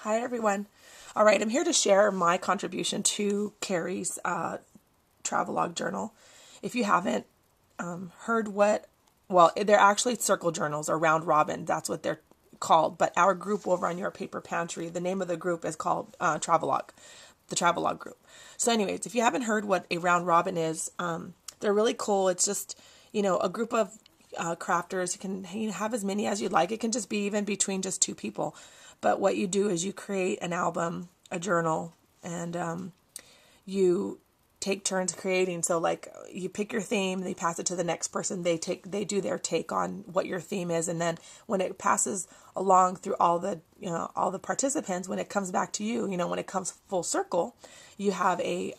Hi, everyone. All right, I'm here to share my contribution to Carrie's Travelogue journal. If you haven't heard well, they're actually circle journals or round robin. That's what they're called. But our group over on Your Paper Pantry, the name of the group is called Travelogue, the Travelogue group. So, anyways, if you haven't heard what a round robin is, they're really cool. It's just, a group of crafters. You can have as many as you'd like. It can just be even between just two people. But what you do is you create an album, a journal, and you take turns creating. So like you pick your theme, they pass it to the next person. They do their take on what your theme is, and then when it passes along through all the participants, when it comes back to you, when it comes full circle, you have a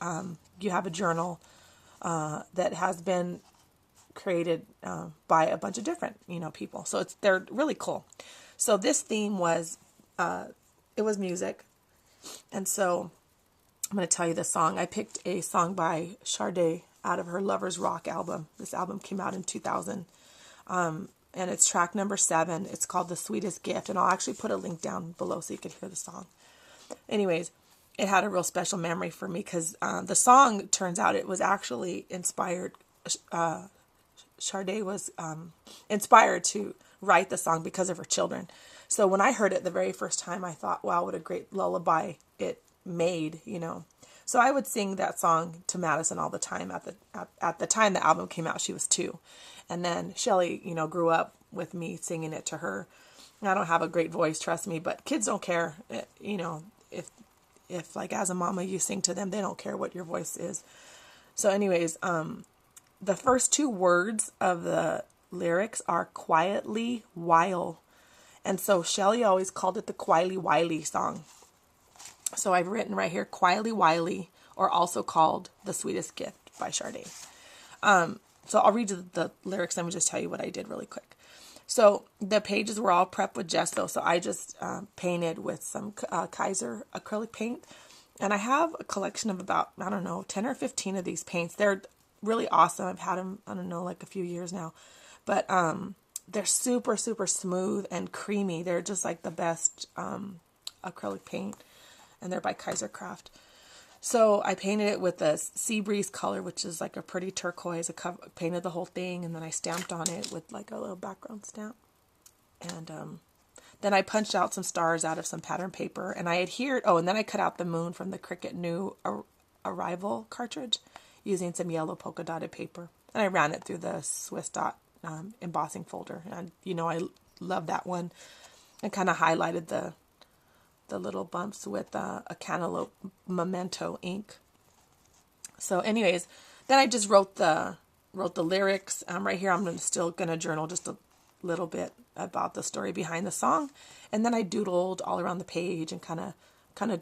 journal that has been created by a bunch of different people. So they're really cool. So this theme was it was music, and so I'm going to tell you the song. I picked a song by Sade out of her Lovers Rock album. This album came out in 2000, and it's track number 7. It's called The Sweetest Gift, and I'll actually put a link down below so you could hear the song. Anyways, it had a real special memory for me because the song, turns out, it was actually inspired. Sade was inspired to write the song because of her children. So when I heard it the very first time, I thought, wow, what a great lullaby it made, So I would sing that song to Madison all the time. At the time the album came out, she was 2. And then Shelly, grew up with me singing it to her. I don't have a great voice, trust me, but kids don't care. If like as a mama you sing to them, they don't care what your voice is. So anyways, the first 2 words of the lyrics are quietly while. And so Shelly always called it the Quietly Wiley song. So I've written right here, Quietly Wiley, or also called The Sweetest Gift by Sade. So I'll read the lyrics. Let me just tell you what I did really quick. So the pages were all prepped with gesso. So I just painted with some Kaiser acrylic paint. And I have a collection of about, 10 or 15 of these paints. They're really awesome. I've had them, like a few years now. But they're super, super smooth and creamy. They're just like the best acrylic paint. And they're by Kaiser Craft. So I painted it with a sea breeze color, which is like a pretty turquoise. I painted the whole thing, and then I stamped on it with like a little background stamp. And then I punched out some stars out of some pattern paper, and I adhered. Oh, and then I cut out the moon from the Cricut New Arrival cartridge using some yellow polka dotted paper. And I ran it through the Swiss dot embossing folder. And, I love that one. And kind of highlighted the little bumps with a cantaloupe memento ink. So anyways, then I just wrote the lyrics. Right here, I'm still going to journal just a little bit about the story behind the song. And then I doodled all around the page and kind of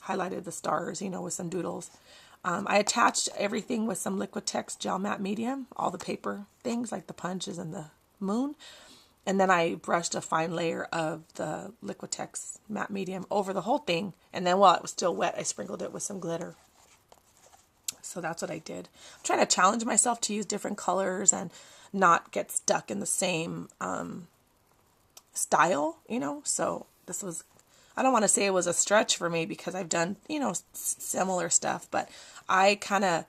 highlighted the stars, with some doodles. I attached everything with some Liquitex gel matte medium, all the paper things like the punches and the moon. And then I brushed a fine layer of the Liquitex matte medium over the whole thing. And then while it was still wet, I sprinkled it with some glitter. So that's what I did. I'm trying to challenge myself to use different colors and not get stuck in the same style, So this was, I don't want to say it was a stretch for me because I've done, similar stuff. But I kind of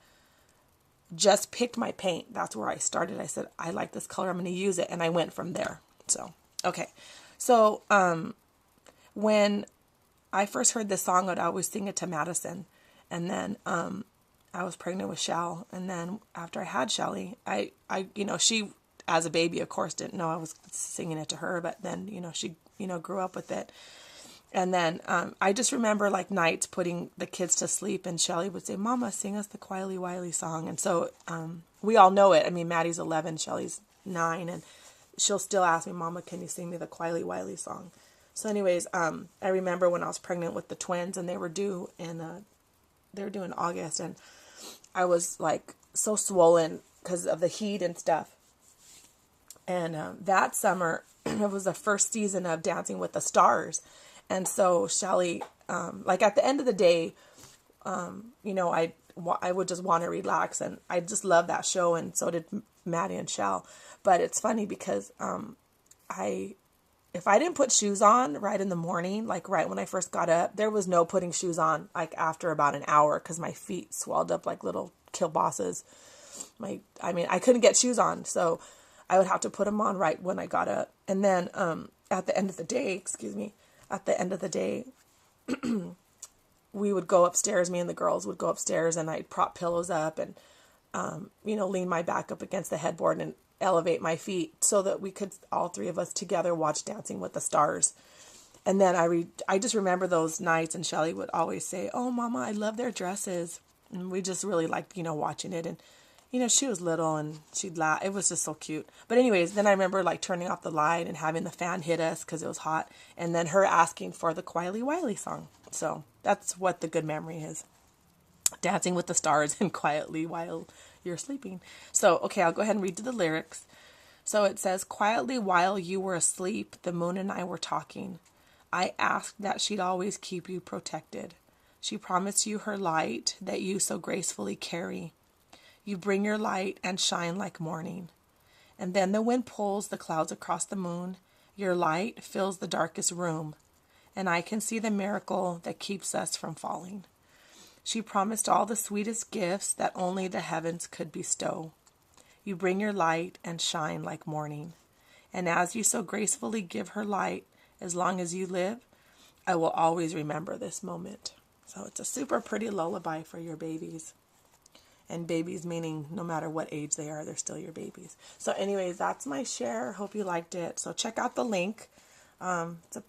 just picked my paint. That's where I started. I said, I like this color. I'm going to use it. And I went from there. So, okay. So, when I first heard this song, I'd always sing it to Madison. And then, I was pregnant with Shell. And then after I had Shelly, I, she, as a baby, of course, didn't know I was singing it to her. But then, she, grew up with it. And then I just remember like nights putting the kids to sleep, and Shelly would say, Mama, sing us the Quietly Wiley song. And so we all know it. I mean, Maddie's 11, Shelly's 9, and she'll still ask me, Mama, can you sing me the Quietly Wiley song? So anyways, I remember when I was pregnant with the twins, and they were due in August, and I was like so swollen because of the heat and stuff. And that summer, it was the first season of Dancing with the Stars. And so Shelly, like at the end of the day, I would just want to relax, and I just love that show, and so did Maddie and Shell. But it's funny because if I didn't put shoes on right in the morning, like right when I first got up, there was no putting shoes on like after about an hour because my feet swelled up like little kielbasa's. I couldn't get shoes on, so I would have to put them on right when I got up. And then at the end of the day, we would go upstairs, me and the girls would go upstairs, and I'd prop pillows up and, lean my back up against the headboard and elevate my feet so that we could, all three of us together, watch Dancing with the Stars. And then I just remember those nights, and Shelly would always say, "Oh, Mama, I love their dresses." And we just really liked, watching it. And, she was little and she'd laugh. It was just so cute. But anyways, then I remember like turning off the light and having the fan hit us because it was hot. And then her asking for the Quietly Wiley song. So that's what the good memory is. Dancing with the Stars and quietly while you're sleeping. So, okay, I'll go ahead and read the lyrics. So it says, "Quietly while you were asleep, the moon and I were talking. I asked that she'd always keep you protected. She promised you her light that you so gracefully carry. You bring your light and shine like morning. And then the wind pulls the clouds across the moon. Your light fills the darkest room. And I can see the miracle that keeps us from falling. She promised all the sweetest gifts that only the heavens could bestow. You bring your light and shine like morning. And as you so gracefully give her light, as long as you live, I will always remember this moment." So it's a super pretty lullaby for your babies. And babies meaning no matter what age they are, they're still your babies. So anyways, that's my share. Hope you liked it. So check out the link. It's a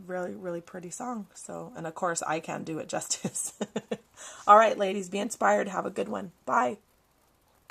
really, really pretty song. So, and of course, I can't do it justice. All right, ladies, be inspired. Have a good one. Bye.